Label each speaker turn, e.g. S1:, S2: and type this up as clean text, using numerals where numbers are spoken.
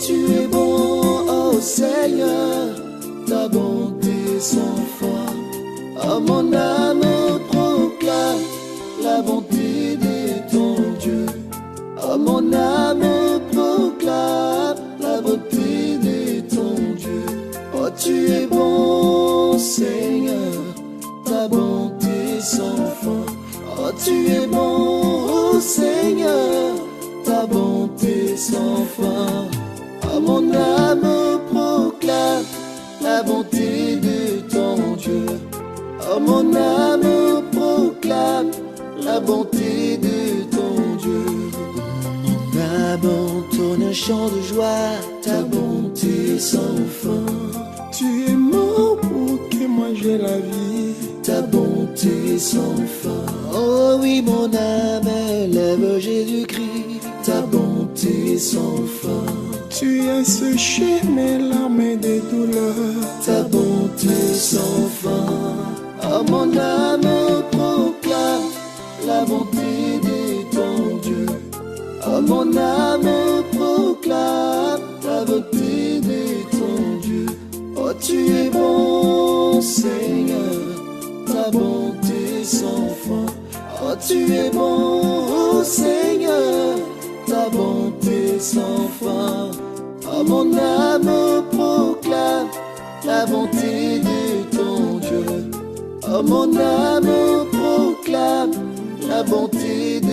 S1: tu es bon, oh Seigneur, ta bonté sans fin. Oh, mon âme proclame la bonté de ton Dieu. Oh, mon âme proclame la bonté de ton Dieu. Oh, tu es bon, Seigneur, ta bonté sans fin. Oh, tu es bon, oh Seigneur, ta bonté sans fin. Oh, mon âme proclame la bonté de ton Dieu. Oh, mon âme proclame la bonté de ton Dieu. Mon âme entonne un chant de joie, ta bonté sans fin.
S2: Tu es mort pour que moi j'ai la vie,
S1: ta bonté sans fin. Oh oui, mon âme élève Jésus-Christ, ta bonté sans fin.
S2: Tu as séché mes larmes et des douleurs,
S1: ta bonté sans fin. Oh, mon âme proclame la bonté de ton Dieu. Oh, mon âme proclame la bonté de ton Dieu. Oh, tu es bon, Seigneur, ta bonté sans fin. Oh, tu es bon, oh Seigneur, ta bonté sans fin. Oh, mon âme proclame la bonté de ton Dieu. Oh, mon âme proclame la bonté de